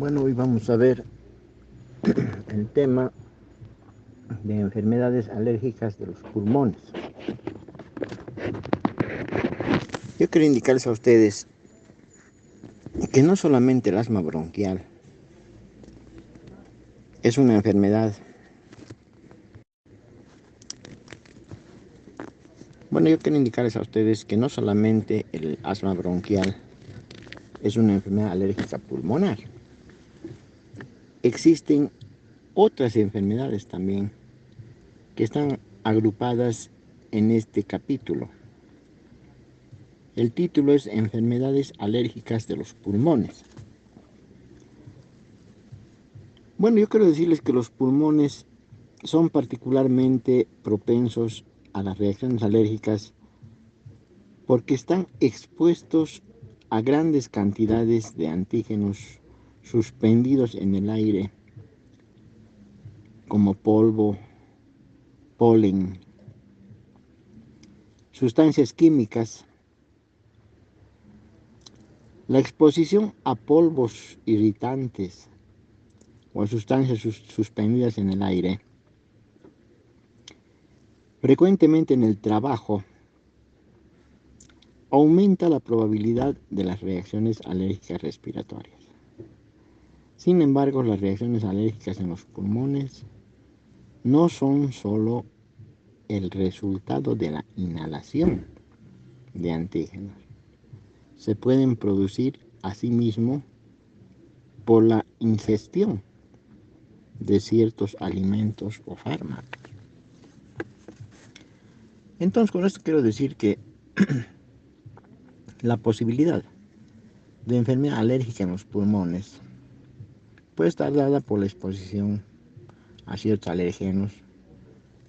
Bueno, hoy vamos a ver el tema de enfermedades alérgicas de los pulmones. Yo quiero indicarles a ustedes que no solamente el asma bronquial es una enfermedad. Bueno, yo quiero indicarles a ustedes que no solamente el asma bronquial es una enfermedad alérgica pulmonar. Existen otras enfermedades también que están agrupadas en este capítulo. El título es Enfermedades alérgicas de los pulmones. Bueno, yo quiero decirles que los pulmones son particularmente propensos a las reacciones alérgicas porque están expuestos a grandes cantidades de antígenos suspendidos en el aire, como polvo, polen, sustancias químicas. La exposición a polvos irritantes o a sustancias suspendidas en el aire, frecuentemente en el trabajo, aumenta la probabilidad de las reacciones alérgicas respiratorias. Sin embargo, las reacciones alérgicas en los pulmones no son solo el resultado de la inhalación de antígenos. Se pueden producir asimismo por la ingestión de ciertos alimentos o fármacos. Entonces, con esto quiero decir que la posibilidad de enfermedad alérgica en los pulmones puede estar dada por la exposición a ciertos alérgenos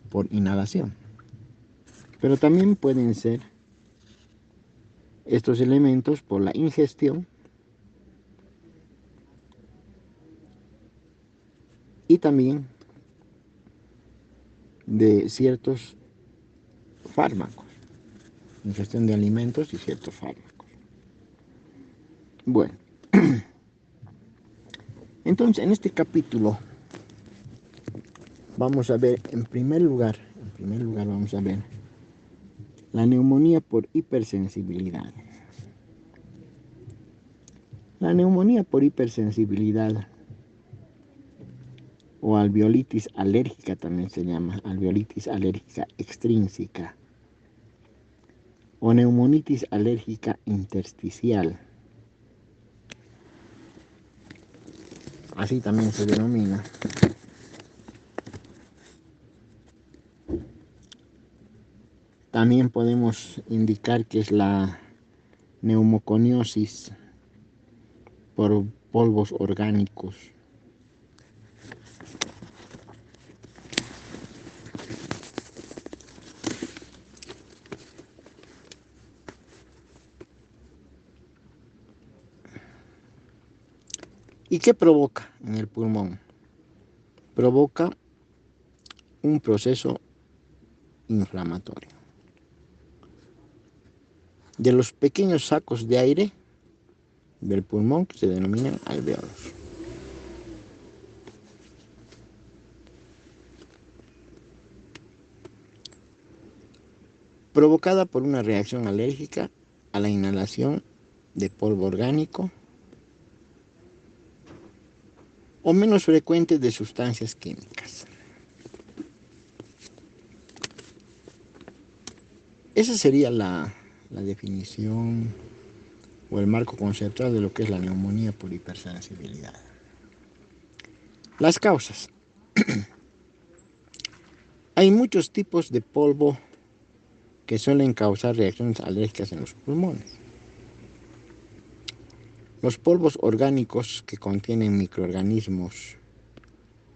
por inhalación. Pero también pueden ser estos elementos por la ingestión y también de ciertos fármacos, ingestión de alimentos y ciertos fármacos. Bueno, entonces en este capítulo vamos a ver en primer lugar vamos a ver la neumonía por hipersensibilidad. La neumonía por hipersensibilidad o alveolitis alérgica también se llama, alveolitis alérgica extrínseca o neumonitis alérgica intersticial. Así también se denomina. También podemos indicar que es la neumoconiosis por polvos orgánicos. ¿Y qué provoca en el pulmón? Provoca un proceso inflamatorio de los pequeños sacos de aire del pulmón que se denominan alveolos. Provocada por una reacción alérgica a la inhalación de polvo orgánico o menos frecuente de sustancias químicas. Esa sería la definición o el marco conceptual de lo que es la neumonía por hipersensibilidad. Las causas. Hay muchos tipos de polvo que suelen causar reacciones alérgicas en los pulmones. Los polvos orgánicos que contienen microorganismos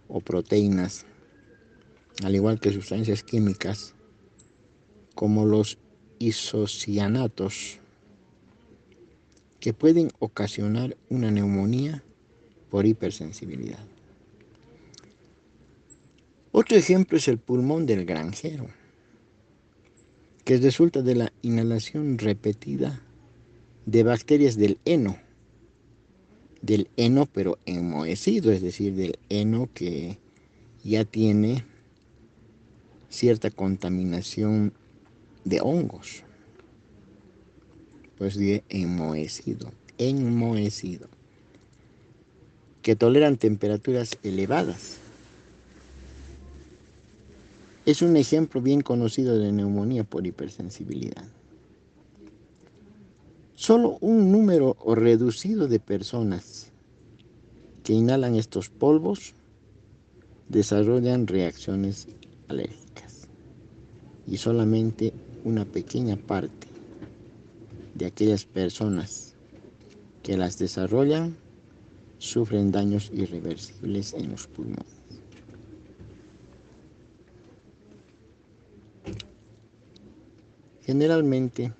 o proteínas, al igual que sustancias químicas, como los isocianatos, que pueden ocasionar una neumonía por hipersensibilidad. Otro ejemplo es el pulmón del granjero, que resulta de la inhalación repetida de bacterias del heno del heno, pero enmohecido, es decir, del heno que ya tiene cierta contaminación de hongos, pues de enmohecido, que toleran temperaturas elevadas. Es un ejemplo bien conocido de neumonía por hipersensibilidad. Solo un número reducido de personas que inhalan estos polvos desarrollan reacciones alérgicas y solamente una pequeña parte de aquellas personas que las desarrollan sufren daños irreversibles en los pulmones. Generalmente,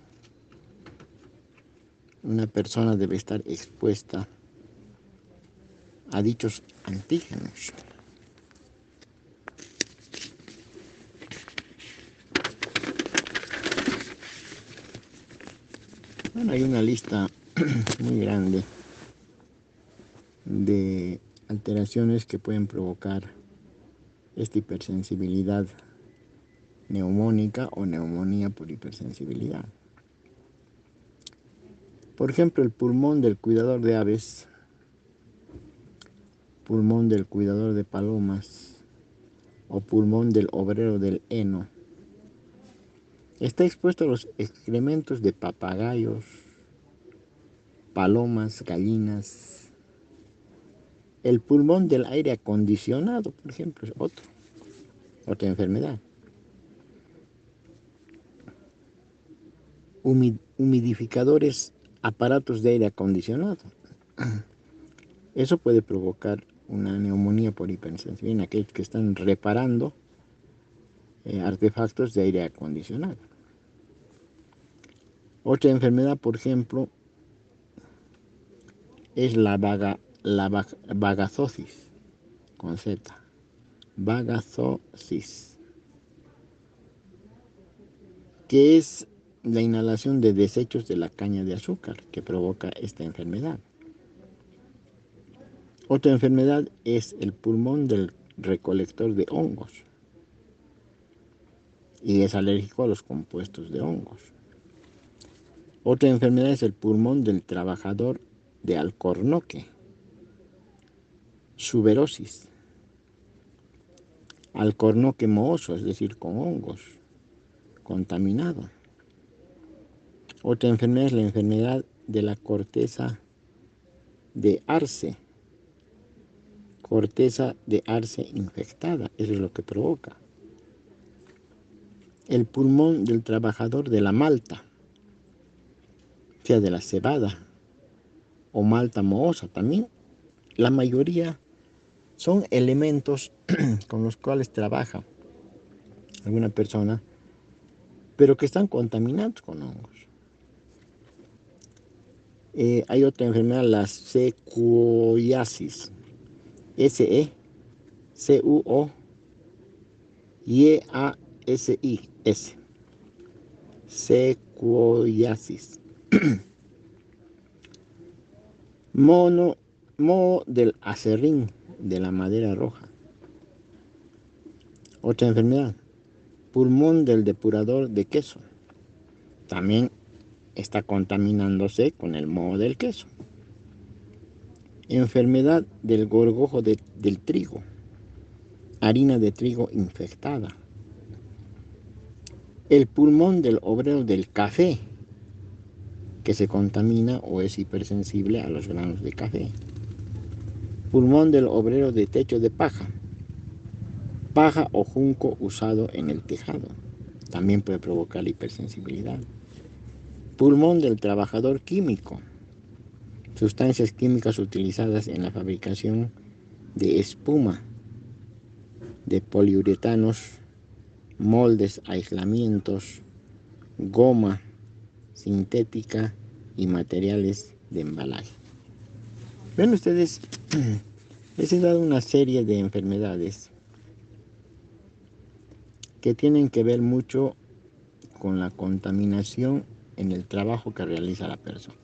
una persona debe estar expuesta a dichos antígenos. Bueno, hay una lista muy grande de alteraciones que pueden provocar esta hipersensibilidad neumónica o neumonía por hipersensibilidad. Por ejemplo, el pulmón del cuidador de aves, pulmón del cuidador de palomas o pulmón del obrero del heno está expuesto a los excrementos de papagayos, palomas, gallinas. El pulmón del aire acondicionado, por ejemplo, es otra enfermedad. Humidificadores, aparatos de aire acondicionado. Eso puede provocar una neumonía por hipersensibilidad en aquellos que están reparando artefactos de aire acondicionado. Otra enfermedad, por ejemplo, es la vagazosis, con Z. Vagazosis, que es la inhalación de desechos de la caña de azúcar que provoca esta enfermedad. Otra enfermedad es el pulmón del recolector de hongos y es alérgico a los compuestos de hongos. Otra enfermedad es el pulmón del trabajador de alcornoque, suberosis. Alcornoque mohoso, es decir, con hongos, contaminado. Otra enfermedad es la enfermedad de la corteza de arce infectada, eso es lo que provoca. El pulmón del trabajador de la malta, sea de la cebada o malta mohosa también. La mayoría son elementos con los cuales trabaja alguna persona, pero que están contaminados con hongos. Hay otra enfermedad, la secuoyasis, S-E-C-U-O-Y-A-S-I-S, secuoyasis. Moho del acerrín, de la madera roja. Otra enfermedad, pulmón del depurador de queso. También está contaminándose con el moho del queso. Enfermedad del gorgojo del trigo, harina de trigo infectada. El pulmón del obrero del café, que se contamina o es hipersensible a los granos de café. Pulmón del obrero de techo de paja o junco usado en el tejado. También puede provocar hipersensibilidad. Pulmón del trabajador químico, sustancias químicas utilizadas en la fabricación de espuma, de poliuretanos, moldes, aislamientos, goma sintética y materiales de embalaje. Ven ustedes, les he dado una serie de enfermedades que tienen que ver mucho con la contaminación en el trabajo que realiza la persona.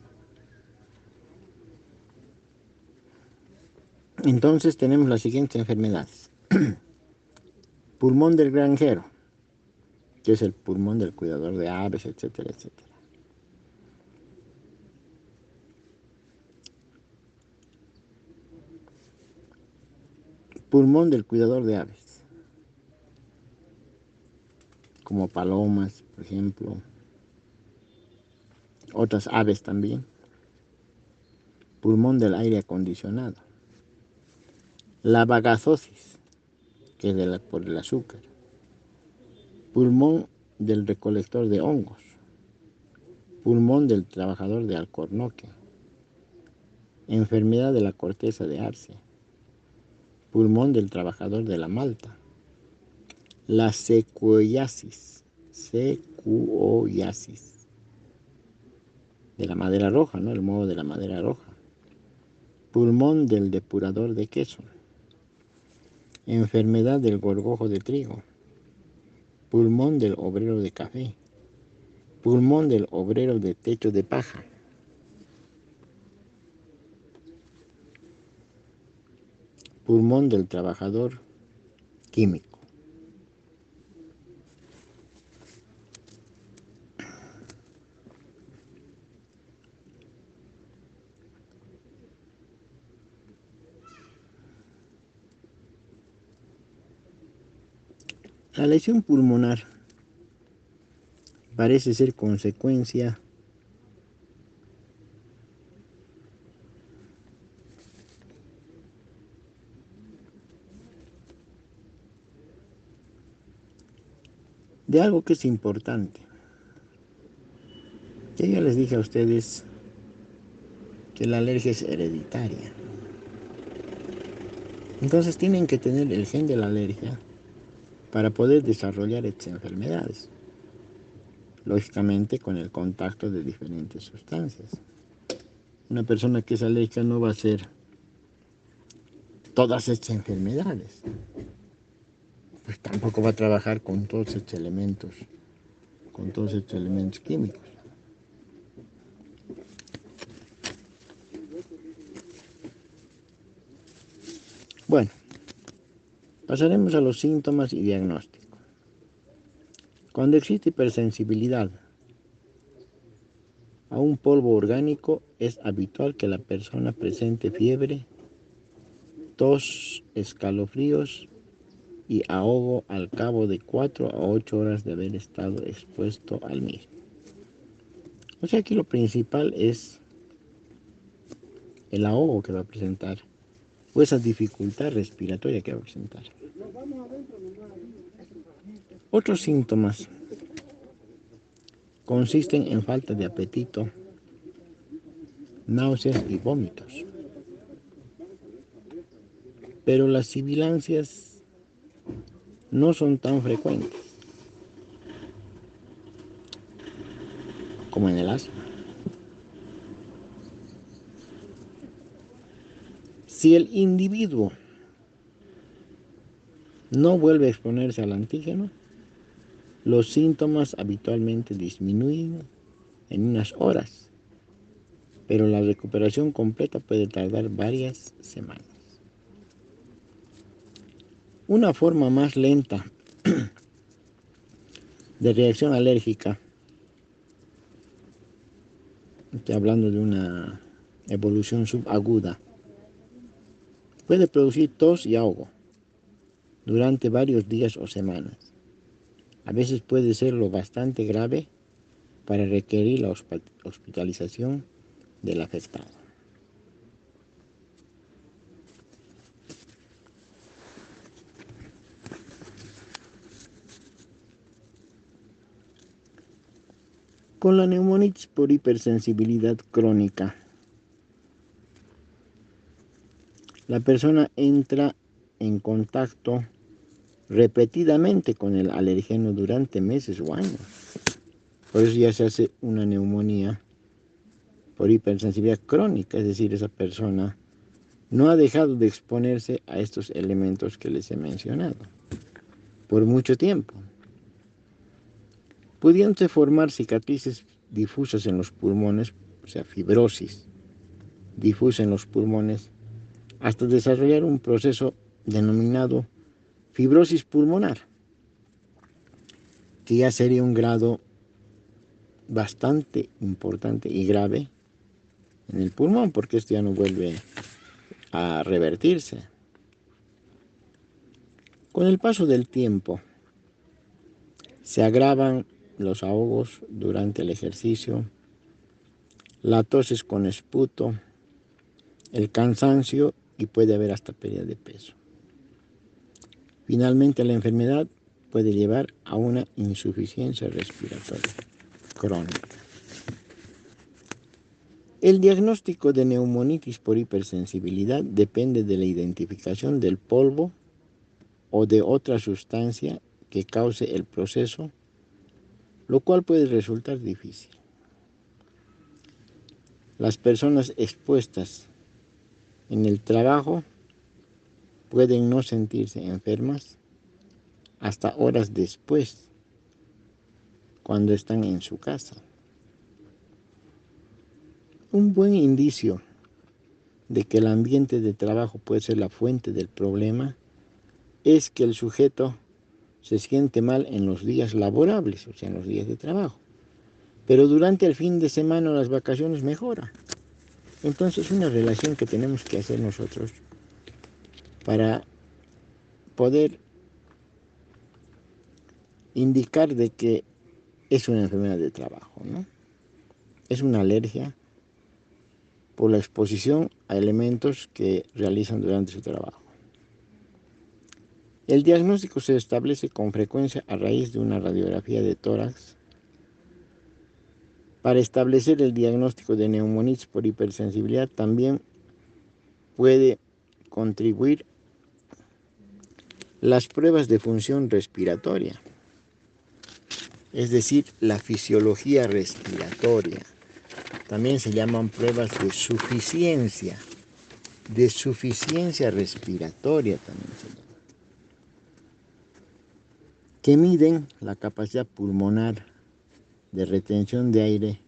Entonces tenemos las siguientes enfermedades. Pulmón del granjero, que es el pulmón del cuidador de aves, etcétera, etcétera. Pulmón del cuidador de aves, como palomas, por ejemplo, otras aves también. Pulmón del aire acondicionado. La vagazosis, que es por el azúcar. Pulmón del recolector de hongos. Pulmón del trabajador de alcornoque. Enfermedad de la corteza de arce. Pulmón del trabajador de la malta. La secuoyasis, de la madera roja, ¿no? El moho de la madera roja. Pulmón del depurador de queso. Enfermedad del gorgojo de trigo. Pulmón del obrero de café. Pulmón del obrero de techo de paja. Pulmón del trabajador químico. La lesión pulmonar parece ser consecuencia de algo que es importante. Ya yo les dije a ustedes que la alergia es hereditaria. Entonces tienen que tener el gen de la alergia para poder desarrollar estas enfermedades. Lógicamente con el contacto de diferentes sustancias. Una persona que es alérgica no va a hacer todas estas enfermedades. Pues tampoco va a trabajar con todos estos elementos químicos. Bueno, pasaremos a los síntomas y diagnóstico. Cuando existe hipersensibilidad a un polvo orgánico, es habitual que la persona presente fiebre, tos, escalofríos y ahogo al cabo de 4 a 8 horas de haber estado expuesto al mismo. O sea, aquí lo principal es el ahogo que va a presentar o esa dificultad respiratoria que va a presentar. Otros síntomas consisten en falta de apetito, náuseas y vómitos. Pero las sibilancias no son tan frecuentes como en el asma. Si el individuo no vuelve a exponerse al antígeno, los síntomas habitualmente disminuyen en unas horas, pero la recuperación completa puede tardar varias semanas. Una forma más lenta de reacción alérgica, estoy hablando de una evolución subaguda, puede producir tos y ahogo durante varios días o semanas. A veces puede ser lo bastante grave para requerir la hospitalización del afectado. Con la neumonitis por hipersensibilidad crónica, la persona entra en contacto repetidamente con el alergeno durante meses o años. Por eso ya se hace una neumonía por hipersensibilidad crónica, es decir, esa persona no ha dejado de exponerse a estos elementos que les he mencionado por mucho tiempo, pudiéndose formar cicatrices difusas en los pulmones, o sea, fibrosis difusa en los pulmones hasta desarrollar un proceso denominado fibrosis pulmonar, que ya sería un grado bastante importante y grave en el pulmón, porque esto ya no vuelve a revertirse. Con el paso del tiempo, se agravan los ahogos durante el ejercicio, la tos con esputo, el cansancio y puede haber hasta pérdida de peso. Finalmente, la enfermedad puede llevar a una insuficiencia respiratoria crónica. El diagnóstico de neumonitis por hipersensibilidad depende de la identificación del polvo o de otra sustancia que cause el proceso, lo cual puede resultar difícil. Las personas expuestas en el trabajo pueden no sentirse enfermas hasta horas después, cuando están en su casa. Un buen indicio de que el ambiente de trabajo puede ser la fuente del problema es que el sujeto se siente mal en los días laborables, o sea, en los días de trabajo, pero durante el fin de semana o las vacaciones mejora. Entonces, una relación que tenemos que hacer nosotros para poder indicar de que es una enfermedad de trabajo, ¿no? Es una alergia por la exposición a elementos que realizan durante su trabajo. El diagnóstico se establece con frecuencia a raíz de una radiografía de tórax. Para establecer el diagnóstico de neumonitis por hipersensibilidad también puede contribuir las pruebas de función respiratoria, es decir, la fisiología respiratoria. También se llaman pruebas de suficiencia respiratoria también se llama, que miden la capacidad pulmonar de retención de aire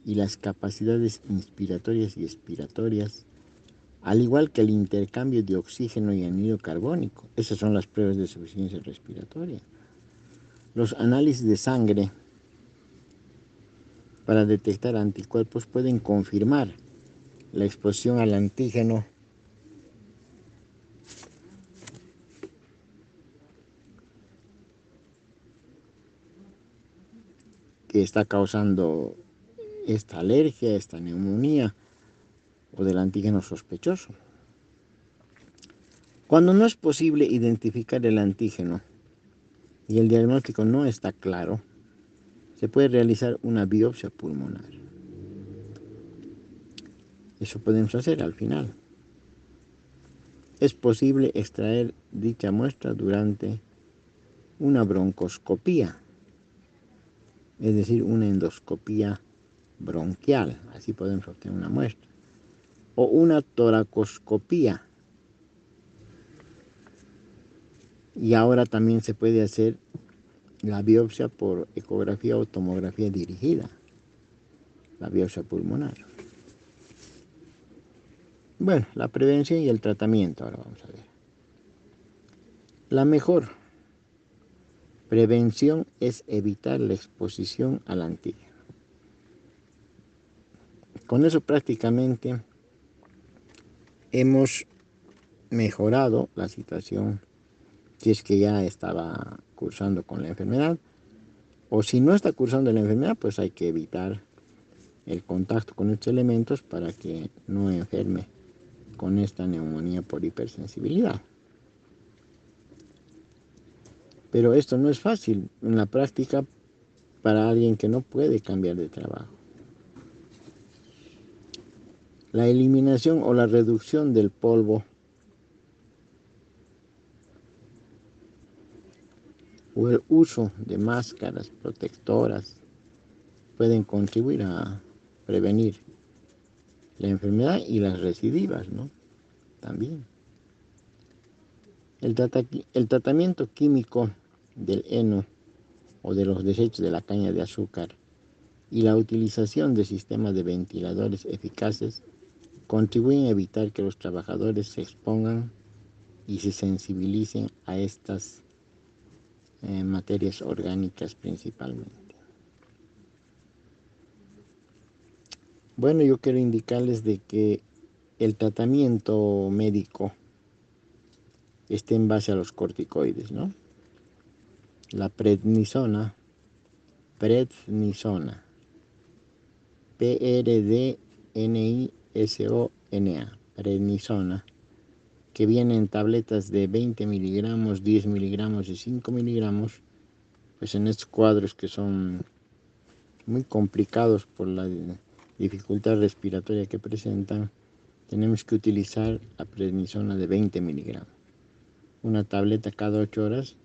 y las capacidades inspiratorias y expiratorias, al igual que el intercambio de oxígeno y anhídrido carbónico. Esas son las pruebas de suficiencia respiratoria. Los análisis de sangre para detectar anticuerpos pueden confirmar la exposición al antígeno que está causando esta alergia, esta neumonía o del antígeno sospechoso. Cuando no es posible identificar el antígeno y el diagnóstico no está claro, se puede realizar una biopsia pulmonar. Eso podemos hacer al final. Es posible extraer dicha muestra durante una broncoscopía, es decir, una endoscopía bronquial, así podemos obtener una muestra, o una toracoscopía. Y ahora también se puede hacer la biopsia por ecografía o tomografía dirigida, la biopsia pulmonar. Bueno, la prevención y el tratamiento, ahora vamos a ver. La mejor prevención es evitar la exposición al antígeno. Con eso prácticamente hemos mejorado la situación si es que ya estaba cursando con la enfermedad, o si no está cursando la enfermedad, pues hay que evitar el contacto con estos elementos para que no enferme con esta neumonía por hipersensibilidad. Pero esto no es fácil en la práctica para alguien que no puede cambiar de trabajo. La eliminación o la reducción del polvo o el uso de máscaras protectoras pueden contribuir a prevenir la enfermedad y las recidivas, ¿no? También. El tratamiento químico del heno o de los desechos de la caña de azúcar y la utilización de sistemas de ventiladores eficaces contribuyen a evitar que los trabajadores se expongan y se sensibilicen a estas materias orgánicas principalmente. Bueno, yo quiero indicarles de que el tratamiento médico está en base a los corticoides, ¿no? La prednisona, Prdnisona, prednisona, que viene en tabletas de 20 miligramos, 10 miligramos y 5 miligramos, pues en estos cuadros que son muy complicados por la dificultad respiratoria que presentan, tenemos que utilizar la prednisona de 20 miligramos, una tableta cada 8 horas,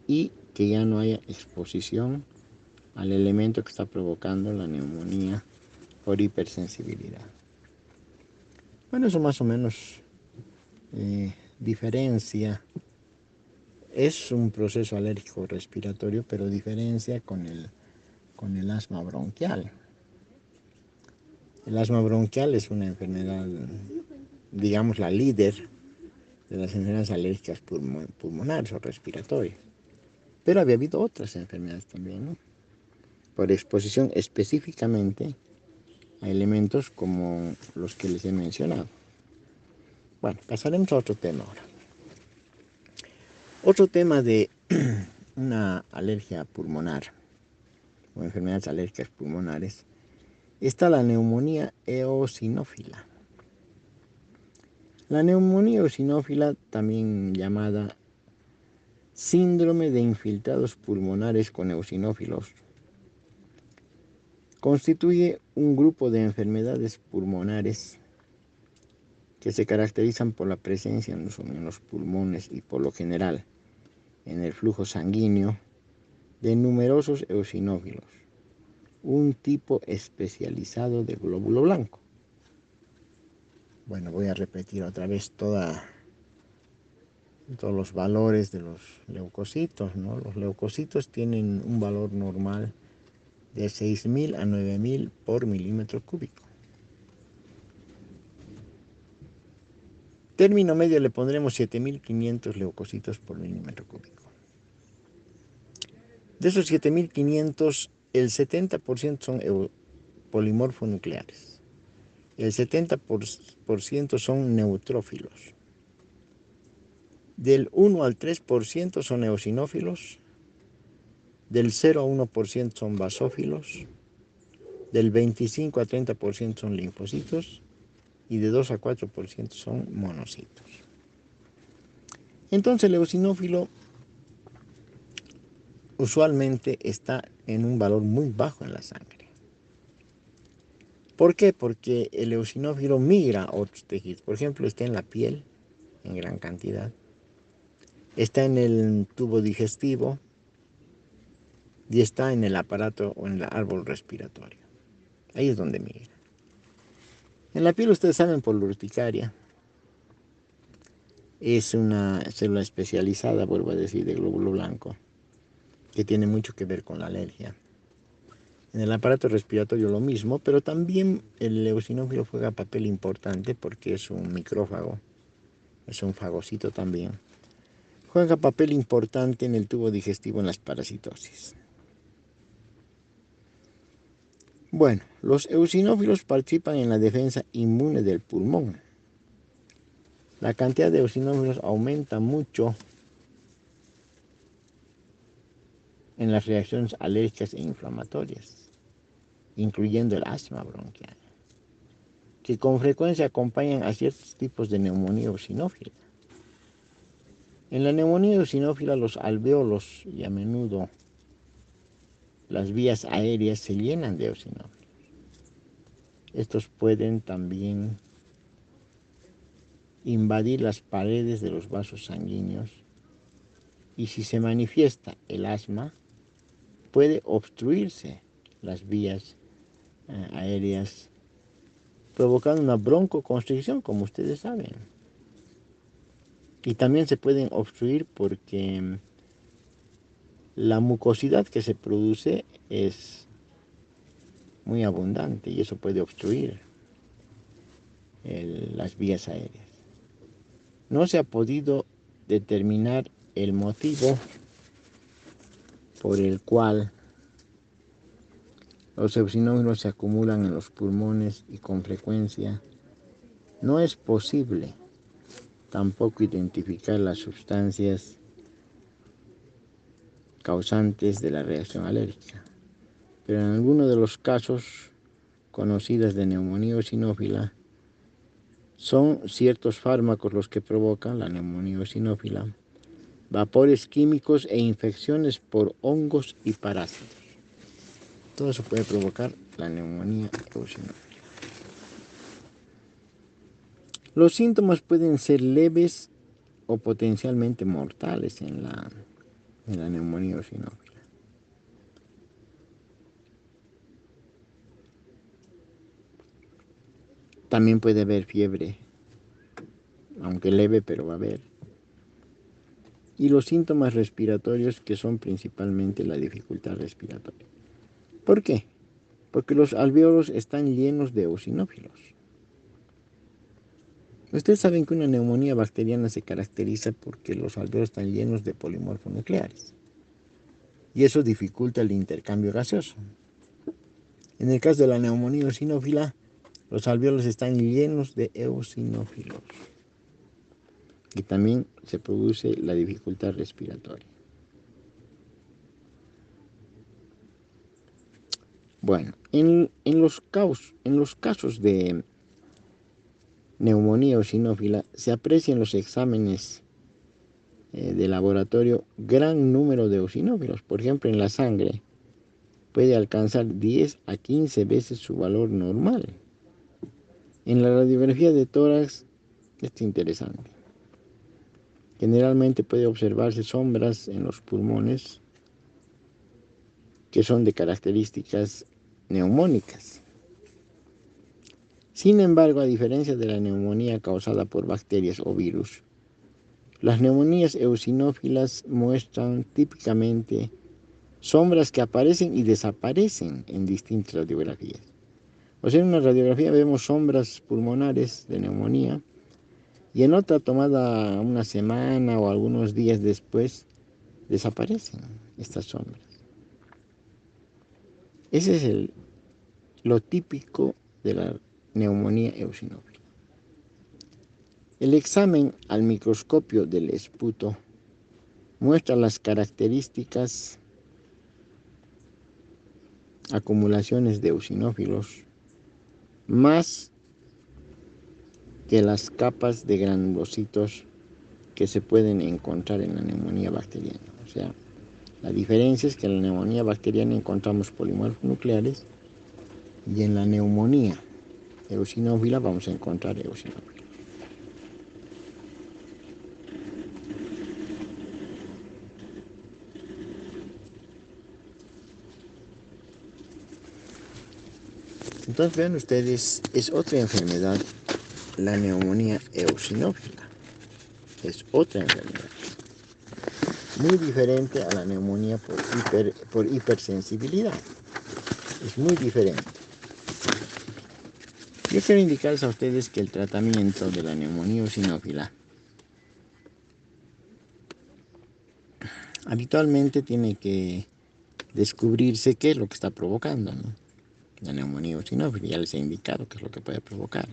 y que ya no haya exposición al elemento que está provocando la neumonía por hipersensibilidad. Bueno, eso más o menos diferencia. Es un proceso alérgico respiratorio, pero diferencia con el asma bronquial. El asma bronquial es una enfermedad, digamos, la líder de las enfermedades alérgicas pulmonares o respiratorias. Pero había habido otras enfermedades también, ¿no? Por exposición específicamente a elementos como los que les he mencionado. Bueno, pasaremos a otro tema ahora. Otro tema de una alergia pulmonar o enfermedades alérgicas pulmonares está la neumonía eosinófila. La neumonía eosinófila, también llamada síndrome de infiltrados pulmonares con eosinófilos, constituye un grupo de enfermedades pulmonares que se caracterizan por la presencia en los pulmones y por lo general en el flujo sanguíneo de numerosos eosinófilos, un tipo especializado de glóbulo blanco. Bueno, voy a repetir otra vez todos los valores de los leucocitos, ¿no? Los leucocitos tienen un valor normal de 6.000 a 9.000 por milímetro cúbico. Término medio le pondremos 7.500 leucocitos por milímetro cúbico. De esos 7.500, el 70% son polimorfonucleares. El 70% son neutrófilos. Del 1 al 3% son eosinófilos. Del 0 a 1% son basófilos. Del 25 a 30% son linfocitos. Y de 2 a 4% son monocitos. Entonces el eosinófilo usualmente está en un valor muy bajo en la sangre. ¿Por qué? Porque el eosinófilo migra a otros tejidos. Por ejemplo, está en la piel en gran cantidad, está en el tubo digestivo y está en el aparato o en el árbol respiratorio. Ahí es donde migra. En la piel, ustedes saben, por la urticaria, es una célula especializada, vuelvo a decir, de glóbulo blanco, que tiene mucho que ver con la alergia. En el aparato respiratorio lo mismo, pero también el eosinófilo juega papel importante porque es un micrófago, es un fagocito también. Juega papel importante en el tubo digestivo en las parasitosis. Bueno, los eosinófilos participan en la defensa inmune del pulmón. La cantidad de eosinófilos aumenta mucho en las reacciones alérgicas e inflamatorias, incluyendo el asma bronquial, que con frecuencia acompañan a ciertos tipos de neumonía eosinófila. En la neumonía eosinófila, los alvéolos y a menudo las vías aéreas se llenan de eosinófilos. Estos pueden también invadir las paredes de los vasos sanguíneos y si se manifiesta el asma, puede obstruirse las vías aéreas, provocando una broncoconstricción, como ustedes saben. Y también se pueden obstruir porque la mucosidad que se produce es muy abundante y eso puede obstruir. las vías aéreas. No se ha podido determinar el motivo por el cual los eosinófilos se acumulan en los pulmones y con frecuencia. No es posible tampoco identificar las sustancias causantes de la reacción alérgica, pero en algunos de los casos conocidos de neumonía eosinófila son ciertos fármacos los que provocan la neumonía eosinófila, vapores químicos e infecciones por hongos y parásitos. Todo eso puede provocar la neumonía eosinófila. Los síntomas pueden ser leves o potencialmente mortales en la neumonía eosinófila. También puede haber fiebre, aunque leve, pero va a haber. Y los síntomas respiratorios, que son principalmente la dificultad respiratoria. ¿Por qué? Porque los alvéolos están llenos de eosinófilos. Ustedes saben que una neumonía bacteriana se caracteriza porque los alvéolos están llenos de polimorfos nucleares. Y eso dificulta el intercambio gaseoso. En el caso de la neumonía eosinófila, los alvéolos están llenos de eosinófilos. Y también se produce la dificultad respiratoria. Bueno, en los casos de neumonía eosinófila se aprecia en los exámenes de laboratorio gran número de eosinófilos. Por ejemplo, en la sangre puede alcanzar 10 a 15 veces su valor normal. En la radiografía de tórax es interesante. Generalmente puede observarse sombras en los pulmones que son de características neumónicas. Sin embargo, a diferencia de la neumonía causada por bacterias o virus, las neumonías eosinófilas muestran típicamente sombras que aparecen y desaparecen en distintas radiografías. O sea, en una radiografía vemos sombras pulmonares de neumonía y en otra tomada una semana o algunos días después desaparecen estas sombras. Ese es lo típico de la neumonía eosinófila. El examen al microscopio del esputo muestra las características acumulaciones de eosinófilos más que las capas de granulocitos que se pueden encontrar en la neumonía bacteriana. O sea, la diferencia es que en la neumonía bacteriana encontramos polimorfos nucleares y en la neumonía eosinófila vamos a encontrar eosinófilos. Entonces vean ustedes, es otra enfermedad, la neumonía eosinófila. Es otra enfermedad. Muy diferente a la neumonía por hipersensibilidad. Es muy diferente. Yo quiero indicarles a ustedes que el tratamiento de la neumonía eosinófila habitualmente tiene que descubrirse qué es lo que está provocando, ¿no? La neumonía eosinófila, ya les he indicado qué es lo que puede provocar.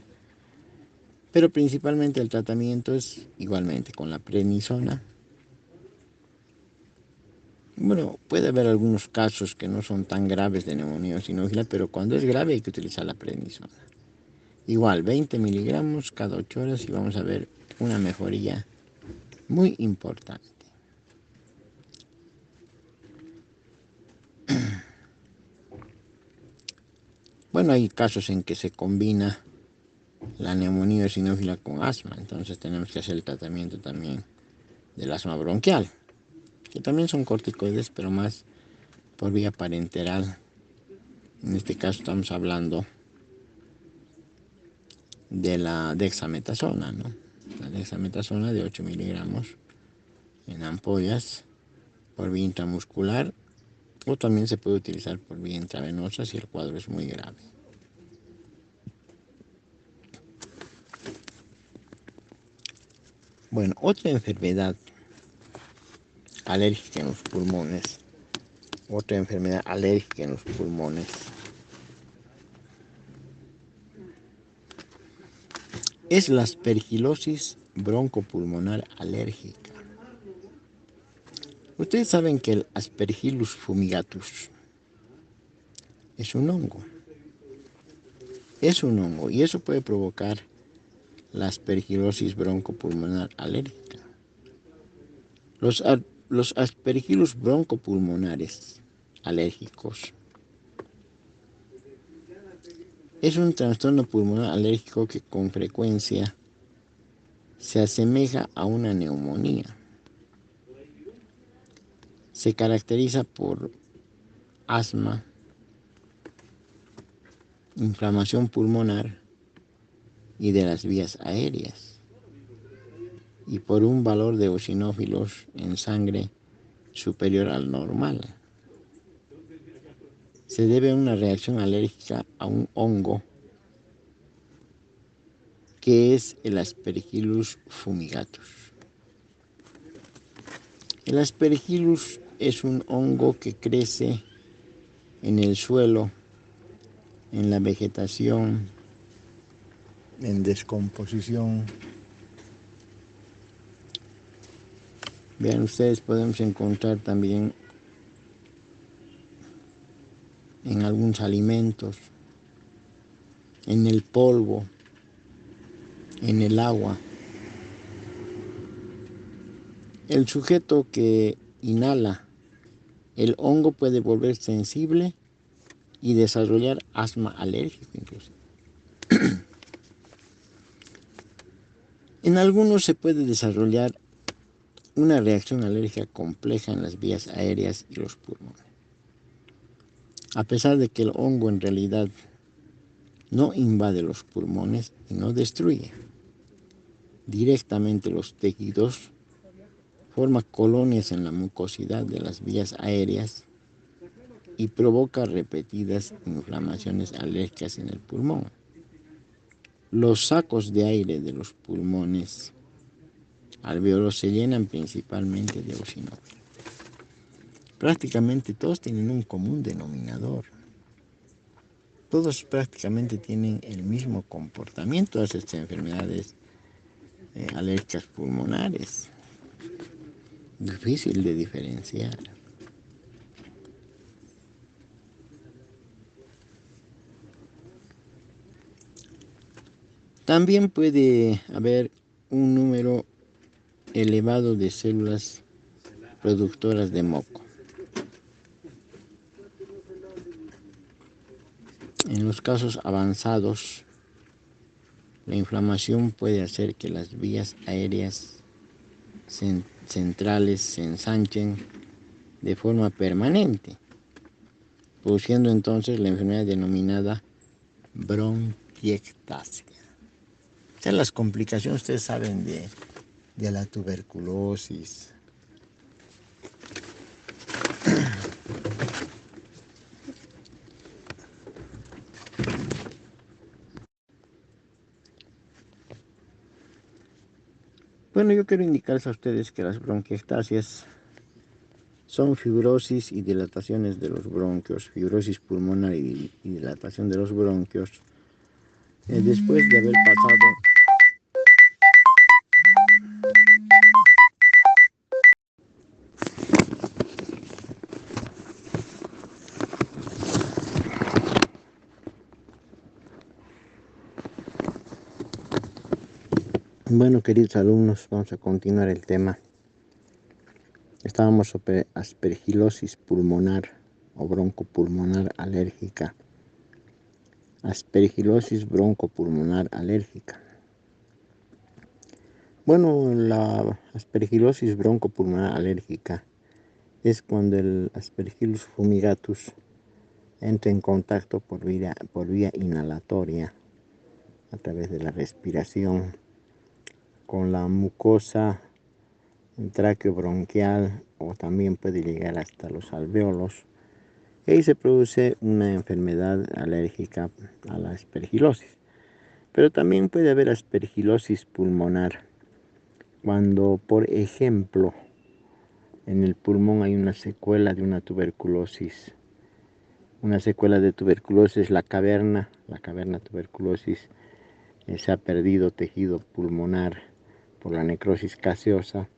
Pero principalmente el tratamiento es igualmente con la prednisona. Bueno, puede haber algunos casos que no son tan graves de neumonía eosinófila, pero cuando es grave hay que utilizar la prednisona. Igual, 20 miligramos cada 8 horas y vamos a ver una mejoría muy importante. Bueno, hay casos en que se combina la neumonía eosinófila con asma, entonces tenemos que hacer el tratamiento también del asma bronquial, que también son corticoides, pero más por vía parenteral. En este caso estamos hablando de la dexametasona, ¿no? La dexametasona de 8 miligramos en ampollas por vía intramuscular, o también se puede utilizar por vía intravenosa si el cuadro es muy grave. Bueno, otra enfermedad alérgica en los pulmones, es la aspergilosis broncopulmonar alérgica. Ustedes saben que el Aspergillus fumigatus es un hongo. Y eso puede provocar la aspergilosis broncopulmonar alérgica. Los aspergillus broncopulmonares alérgicos es un trastorno pulmonar alérgico que con frecuencia se asemeja a una neumonía. Se caracteriza por asma, inflamación pulmonar y de las vías aéreas, y por un valor de eosinófilos en sangre superior al normal. Se debe a una reacción alérgica a un hongo que es el Aspergillus fumigatus. El Aspergillus es un hongo que crece en el suelo, en la vegetación, en descomposición. Vean ustedes, podemos encontrar también en algunos alimentos, en el polvo, en el agua. El sujeto que inhala el hongo puede volver sensible y desarrollar asma alérgico incluso. En algunos se puede desarrollar una reacción alérgica compleja en las vías aéreas y los pulmones. A pesar de que el hongo en realidad no invade los pulmones y no destruye directamente los tejidos, forma colonias en la mucosidad de las vías aéreas y provoca repetidas inflamaciones alérgicas en el pulmón. Los sacos de aire de los pulmones alvéolos se llenan principalmente de eosinófilos. Prácticamente todos tienen un común denominador. Todos prácticamente tienen el mismo comportamiento de estas enfermedades alérgicas pulmonares. Difícil de diferenciar. También puede haber un número elevado de células productoras de moco. En los casos avanzados, la inflamación puede hacer que las vías aéreas centrales se ensanchen de forma permanente, produciendo entonces la enfermedad denominada bronquiectasia. O sea, las complicaciones, ustedes saben, de la tuberculosis. Bueno, yo quiero indicarles a ustedes que las bronquiectasias son fibrosis y dilataciones de los bronquios, fibrosis pulmonar y dilatación de los bronquios, después de haber pasado Bueno, queridos alumnos, vamos a continuar el tema. Estábamos sobre aspergilosis pulmonar o broncopulmonar alérgica. Aspergilosis broncopulmonar alérgica. Bueno, la aspergilosis broncopulmonar alérgica es cuando el Aspergillus fumigatus entra en contacto por vía inhalatoria a través de la respiración con la mucosa traqueobronquial, o también puede llegar hasta los alvéolos, y ahí se produce una enfermedad alérgica a la aspergilosis. Pero también puede haber aspergilosis pulmonar cuando, por ejemplo, en el pulmón hay una secuela de una tuberculosis. Una secuela de tuberculosis, la caverna tuberculosis, se ha perdido tejido pulmonar por la necrosis gaseosa.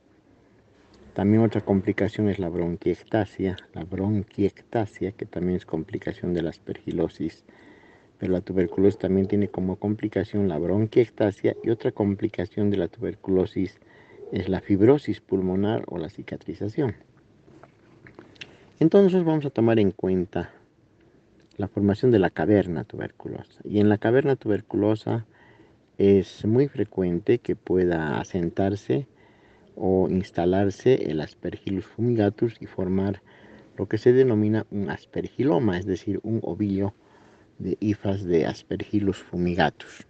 También otra complicación es la bronquiectasia, que también es complicación de la aspergilosis. Pero la tuberculosis también tiene como complicación la bronquiectasia, y otra complicación de la tuberculosis es la fibrosis pulmonar o la cicatrización. Entonces vamos a tomar en cuenta la formación de la caverna tuberculosa. Y en la caverna tuberculosa es muy frecuente que pueda asentarse o instalarse el Aspergillus fumigatus y formar lo que se denomina un aspergiloma, es decir, un ovillo de hifas de Aspergillus fumigatus.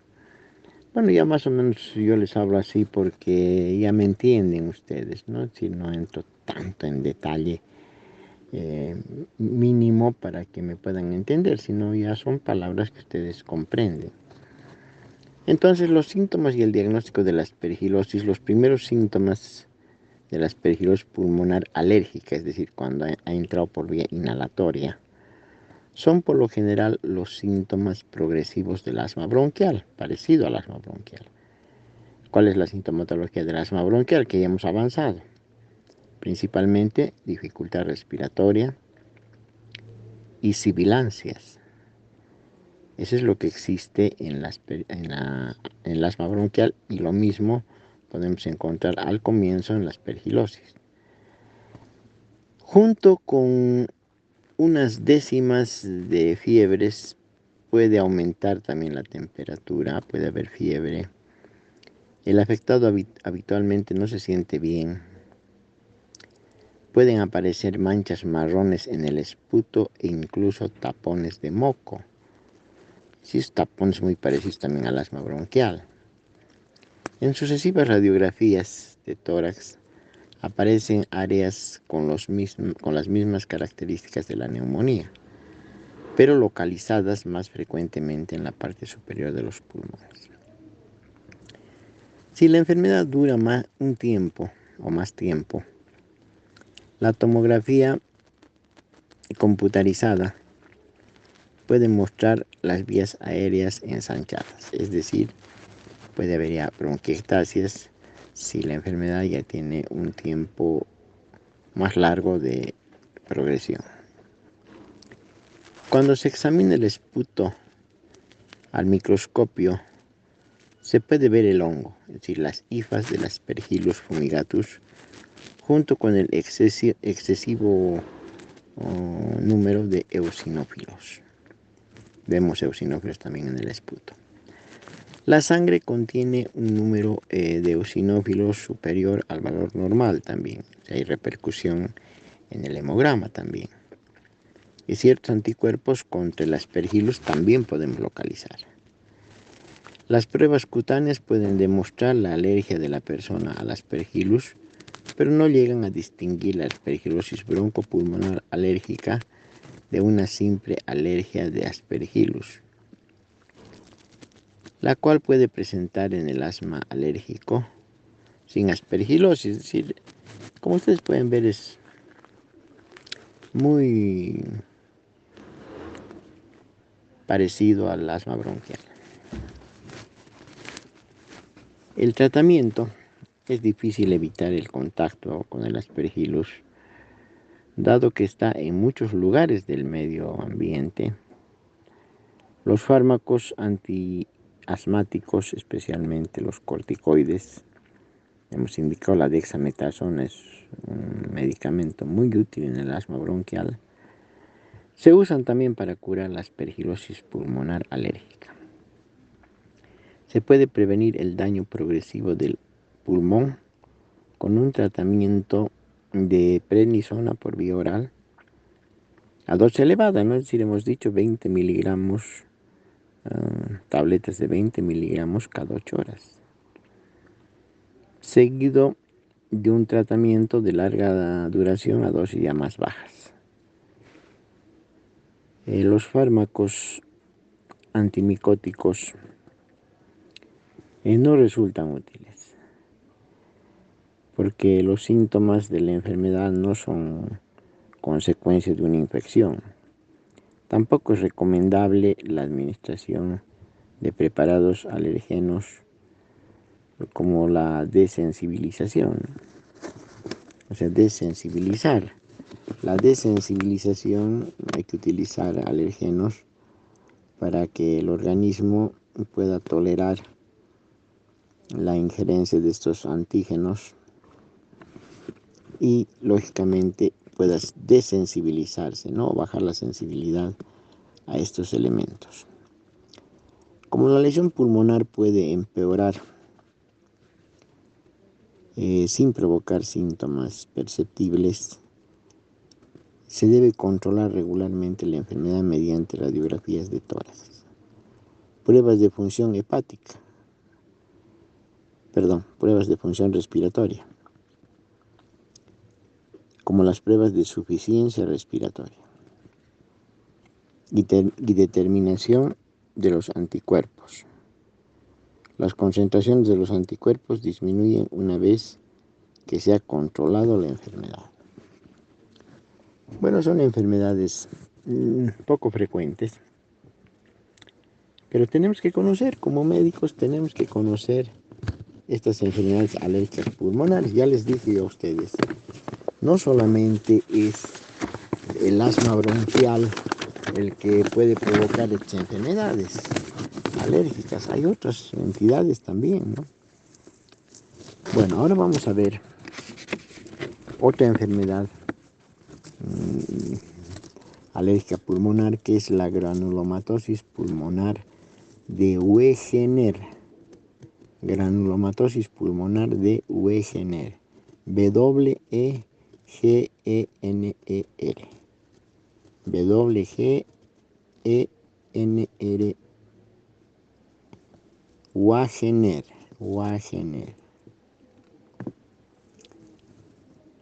Bueno, ya más o menos yo les hablo así porque ya me entienden ustedes, ¿no? Si no entro tanto en detalle mínimo para que me puedan entender, sino ya son palabras que ustedes comprenden. Entonces, los síntomas y el diagnóstico de la aspergilosis, los primeros síntomas de la aspergilosis pulmonar alérgica, es decir, cuando ha entrado por vía inhalatoria, son por lo general los síntomas progresivos del asma bronquial, parecido al asma bronquial. ¿Cuál es la sintomatología del asma bronquial? Que ya hemos avanzado. Principalmente dificultad respiratoria y sibilancias. Eso es lo que existe en el asma bronquial, y lo mismo podemos encontrar al comienzo en la aspergilosis. Junto con unas décimas de fiebres puede aumentar también la temperatura, puede haber fiebre. El afectado habitualmente no se siente bien. Pueden aparecer manchas marrones en el esputo e incluso tapones de moco. Sí, tapones muy parecidos también al asma bronquial. En sucesivas radiografías de tórax aparecen áreas con las mismas características de la neumonía, pero localizadas más frecuentemente en la parte superior de los pulmones. Si la enfermedad dura un tiempo o más tiempo, la tomografía computarizada puede mostrar las vías aéreas ensanchadas, es decir, puede haber ya bronquiectasias si la enfermedad ya tiene un tiempo más largo de progresión. Cuando se examina el esputo al microscopio, se puede ver el hongo, es decir, las hifas del Aspergillus fumigatus, junto con el excesivo número de eosinófilos. Vemos eosinófilos también en el esputo. La sangre contiene un número de eosinófilos superior al valor normal también. O sea, hay repercusión en el hemograma también. Y ciertos anticuerpos contra el Aspergillus también podemos localizar. Las pruebas cutáneas pueden demostrar la alergia de la persona al Aspergillus, pero no llegan a distinguir la aspergilosis broncopulmonar alérgica de una simple alergia de Aspergillus, la cual puede presentar en el asma alérgico sin aspergilosis. Es decir, como ustedes pueden ver, es muy parecido al asma bronquial. El tratamiento: es difícil evitar el contacto con el Aspergillus, dado que está en muchos lugares del medio ambiente. Los fármacos antiasmáticos, especialmente los corticoides, hemos indicado la dexametasona, es un medicamento muy útil en el asma bronquial. Se usan también para curar la aspergilosis pulmonar alérgica. Se puede prevenir el daño progresivo del pulmón con un tratamiento de prednisona por vía oral a dosis elevada, ¿no? Es decir, hemos dicho 20 miligramos, tabletas de 20 miligramos cada 8 horas, seguido de un tratamiento de larga duración a dosis ya más bajas. Los fármacos antimicóticos no resultan útiles. porque los síntomas de la enfermedad no son consecuencia de una infección. Tampoco es recomendable la administración de preparados alérgenos como la desensibilización. O sea, desensibilizar. La desensibilización, hay que utilizar alérgenos para que el organismo pueda tolerar la injerencia de estos antígenos y lógicamente puedas desensibilizarse, ¿no? Bajar la sensibilidad a estos elementos. Como la lesión pulmonar puede empeorar sin provocar síntomas perceptibles, se debe controlar regularmente la enfermedad mediante radiografías de tórax, pruebas de función hepática, pruebas de función respiratoria, como las pruebas de suficiencia respiratoria y determinación de los anticuerpos. Las concentraciones de los anticuerpos disminuyen una vez que se ha controlado la enfermedad. Bueno, son enfermedades poco frecuentes, pero tenemos que conocer, como médicos tenemos que conocer estas enfermedades alérgicas pulmonares. Ya les dije a ustedes, no solamente es el asma bronquial el que puede provocar estas enfermedades alérgicas, hay otras entidades también, ¿no? Bueno, ahora vamos a ver otra enfermedad alérgica pulmonar, que es la granulomatosis pulmonar de Wegener. Granulomatosis pulmonar de Wegener. W-E-G-E-N-E-R. W-G-E-N-R. Wegener. Wegener.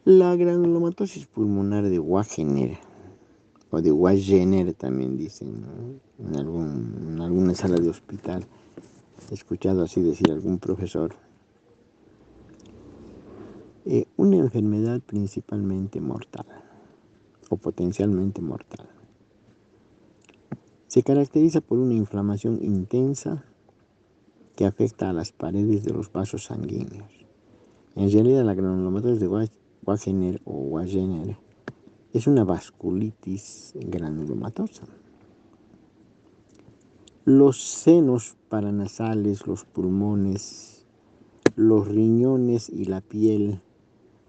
La granulomatosis pulmonar de Wegener, o de Wegener también dicen, ¿no? En alguna sala de hospital he escuchado así decir algún profesor. Una enfermedad principalmente mortal o potencialmente mortal. Se caracteriza por una inflamación intensa que afecta a las paredes de los vasos sanguíneos. En realidad, la granulomatosis de Wegener o Wegener es una vasculitis granulomatosa. Los senos paranasales, los pulmones, los riñones y la piel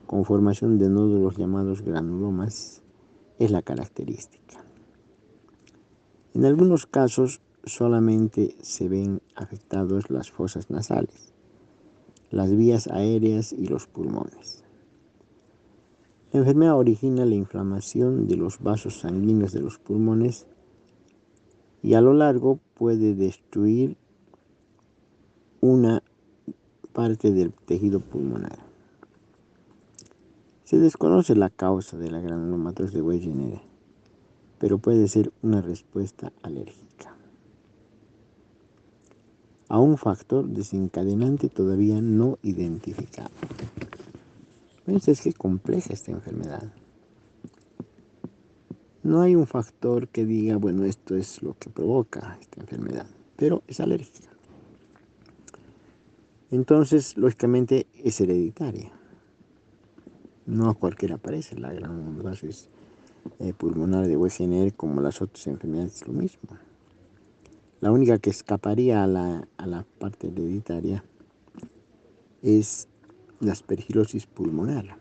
con formación de nódulos llamados granulomas es la característica. En algunos casos solamente se ven afectados las fosas nasales, las vías aéreas y los pulmones. La enfermedad origina la inflamación de los vasos sanguíneos de los pulmones y a lo largo puede destruir una parte del tejido pulmonar. Se desconoce la causa de la granulomatosis de Wegener, pero puede ser una respuesta alérgica a un factor desencadenante todavía no identificado. Entonces, es compleja esta enfermedad. No hay un factor que diga, bueno, esto es lo que provoca esta enfermedad, pero es alérgica. Entonces, lógicamente, es hereditaria. No a cualquiera aparece la granulomatosis pulmonar de Wegener, como las otras enfermedades, es lo mismo. La única que escaparía a la parte hereditaria es la aspergilosis pulmonar.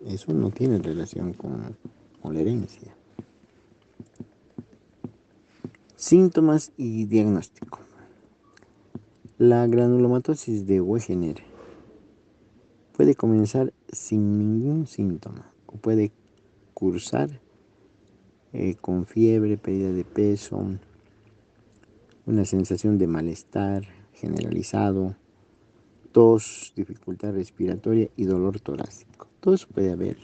Eso no tiene relación con la herencia. Síntomas y diagnóstico. La granulomatosis de Wegener puede comenzar sin ningún síntoma o puede cursar con fiebre, pérdida de peso, una sensación de malestar generalizado, tos, dificultad respiratoria y dolor torácico. Todo eso puede haber,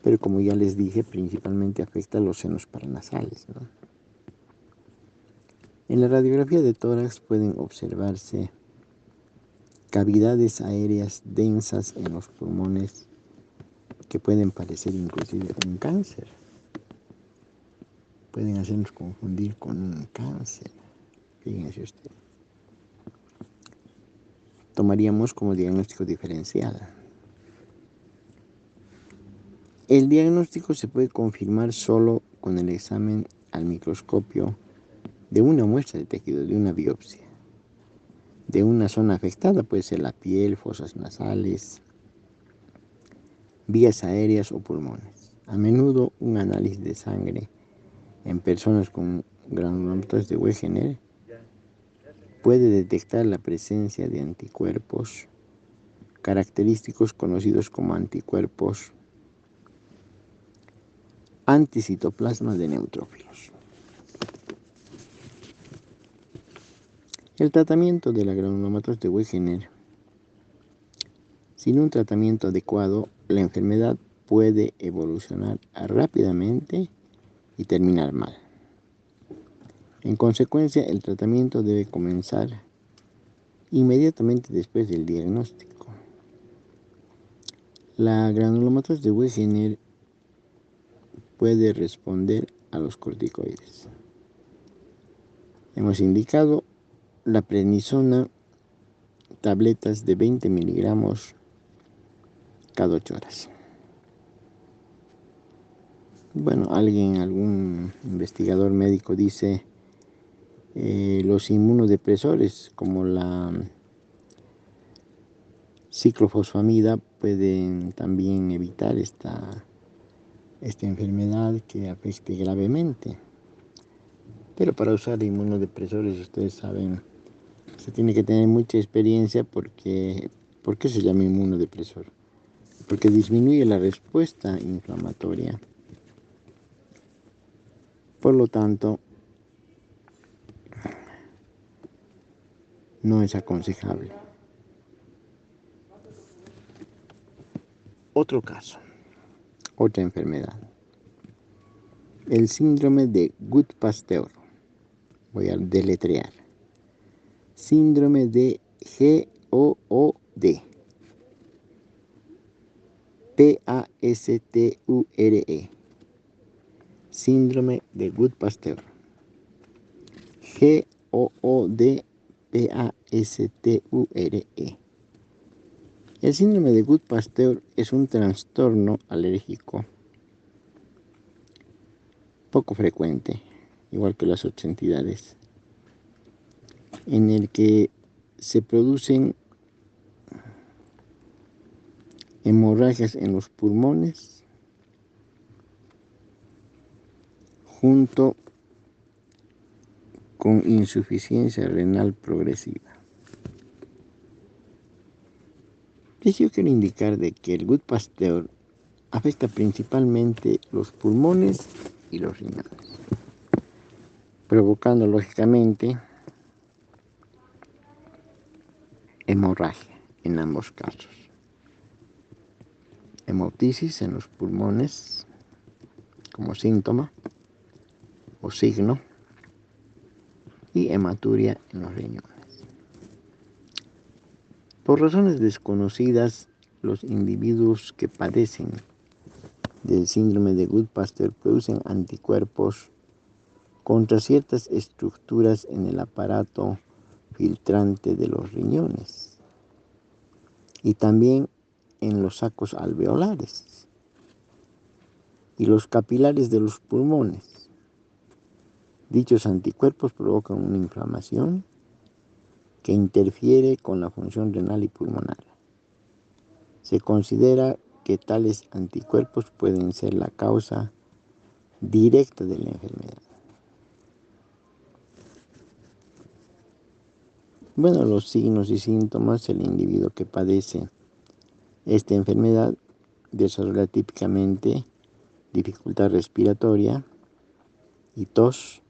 pero como ya les dije, principalmente afecta a los senos paranasales, ¿no? En la radiografía de tórax pueden observarse cavidades aéreas densas en los pulmones que pueden parecer inclusive un cáncer. Pueden hacernos confundir con un cáncer. Fíjense usted. Tomaríamos como diagnóstico diferencial. El diagnóstico se puede confirmar solo con el examen al microscopio de una muestra de tejido, de una biopsia, de una zona afectada, puede ser la piel, fosas nasales, vías aéreas o pulmones. A menudo un análisis de sangre en personas con granulomas de Wegener puede detectar la presencia de anticuerpos característicos conocidos como anticuerpos anticitoplasma de neutrófilos. El tratamiento de la granulomatosis de Wegener. Sin un tratamiento adecuado, la enfermedad puede evolucionar rápidamente y terminar mal. En consecuencia, el tratamiento debe comenzar inmediatamente después del diagnóstico. La granulomatosis de Wegener puede responder a los corticoides. Hemos indicado la prednisona, tabletas de 20 miligramos cada 8 horas. Bueno, algún investigador médico dice los inmunodepresores como la ciclofosfamida pueden también evitar esta enfermedad que afecte gravemente. Pero para usar inmunodepresores, ustedes saben, se tiene que tener mucha experiencia porque ¿por qué se llama inmunodepresor? Porque disminuye la respuesta inflamatoria. Por lo tanto, no es aconsejable. Otro caso, otra enfermedad. El síndrome de Goodpasteur. Voy a deletrear. Síndrome de GOOD. PASTURE. Síndrome de Goodpasteur. GOOD PASTURE. El síndrome de Goodpasteur es un trastorno alérgico poco frecuente, igual que las otras entidades, en el que se producen hemorragias en los pulmones junto con insuficiencia renal progresiva. Yo quiero indicar de que el Goodpasteur afecta principalmente los pulmones y los riñones, provocando lógicamente hemorragia en ambos casos. Hemoptisis en los pulmones como síntoma o signo y hematuria en los riñones. Por razones desconocidas, los individuos que padecen del síndrome de Goodpasteur producen anticuerpos contra ciertas estructuras en el aparato filtrante de los riñones y también en los sacos alveolares y los capilares de los pulmones. Dichos anticuerpos provocan una inflamación que interfiere con la función renal y pulmonar. Se considera que tales anticuerpos pueden ser la causa directa de la enfermedad. Bueno, los signos y síntomas, el individuo que padece esta enfermedad desarrolla típicamente dificultad respiratoria y tos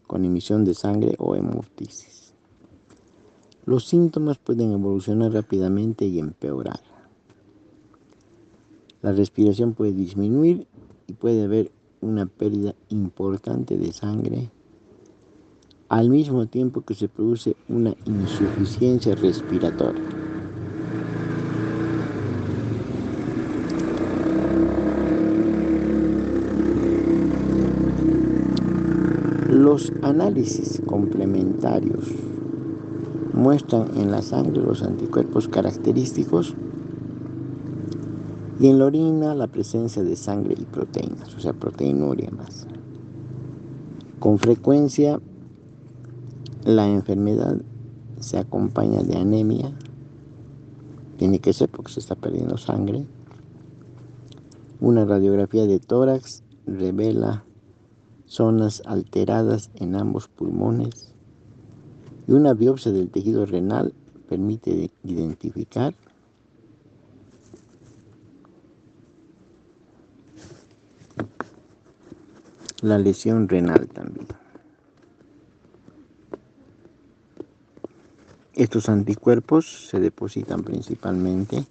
con emisión de sangre o hemoptisis. Los síntomas pueden evolucionar rápidamente y empeorar. La respiración puede disminuir y puede haber una pérdida importante de sangre, al mismo tiempo que se produce una insuficiencia respiratoria. Los análisis complementarios muestran en la sangre los anticuerpos característicos y en la orina la presencia de sangre y proteínas, o sea, proteinuria más. Con frecuencia, la enfermedad se acompaña de anemia, tiene que ser porque se está perdiendo sangre. Una radiografía de tórax revela zonas alteradas en ambos pulmones y una biopsia del tejido renal permite identificar la lesión renal también. Estos anticuerpos se depositan principalmente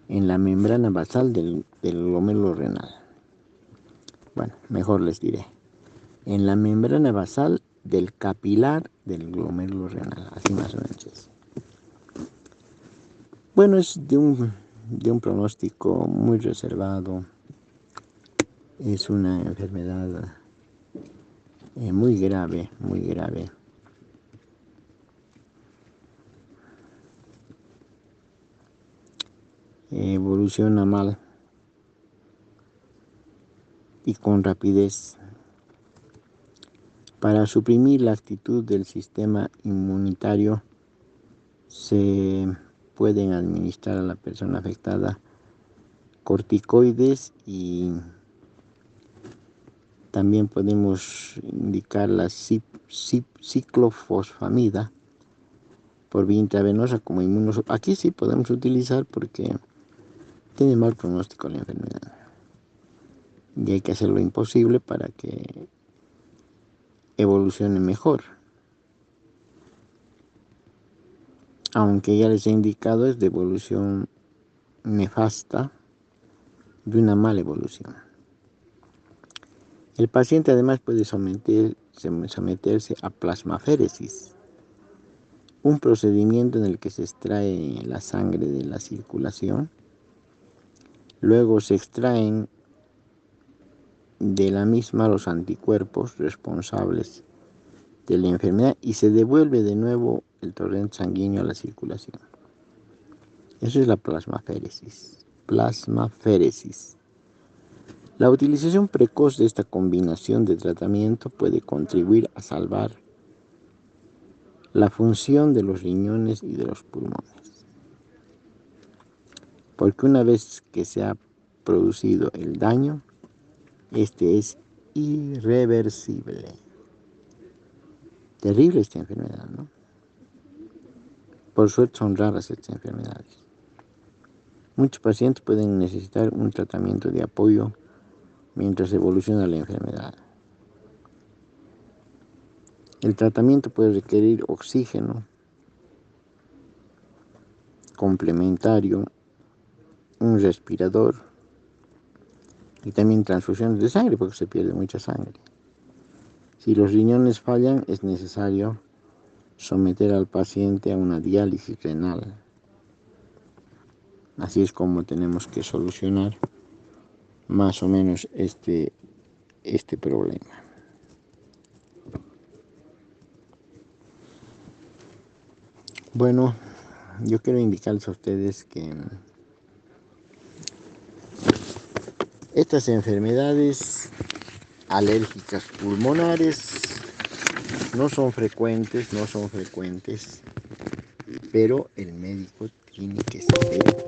en la membrana basal del glomérulo renal. Bueno, mejor les diré. En la membrana basal del capilar del glomérulo renal, así más o menos es. Bueno, es de un pronóstico muy reservado. Es una enfermedad muy grave, muy grave. Evoluciona mal y con rapidez. Para suprimir la actitud del sistema inmunitario, se pueden administrar a la persona afectada corticoides y también podemos indicar la ciclofosfamida por vía intravenosa como inmunosupresor. Aquí sí podemos utilizar porque tiene mal pronóstico la enfermedad y hay que hacer lo imposible para que evolucione mejor. Aunque ya les he indicado, es de evolución nefasta, de una mala evolución. El paciente además puede someterse a plasmaféresis, un procedimiento en el que se extrae la sangre de la circulación, luego se extraen de la misma los anticuerpos responsables de la enfermedad y se devuelve de nuevo el torrente sanguíneo a la circulación. Eso es la plasmaféresis. La utilización precoz de esta combinación de tratamiento puede contribuir a salvar la función de los riñones y de los pulmones. Porque una vez que se ha producido el daño, este es irreversible. Terrible esta enfermedad, ¿no? Por suerte son raras estas enfermedades. Muchos pacientes pueden necesitar un tratamiento de apoyo mientras evoluciona la enfermedad. El tratamiento puede requerir oxígeno complementario, un respirador y también transfusiones de sangre porque se pierde mucha sangre. Si los riñones fallan, es necesario someter al paciente a una diálisis renal. Así es como tenemos que solucionar más o menos este problema. Bueno, yo quiero indicarles a ustedes que estas enfermedades alérgicas pulmonares no son frecuentes, pero el médico tiene que saber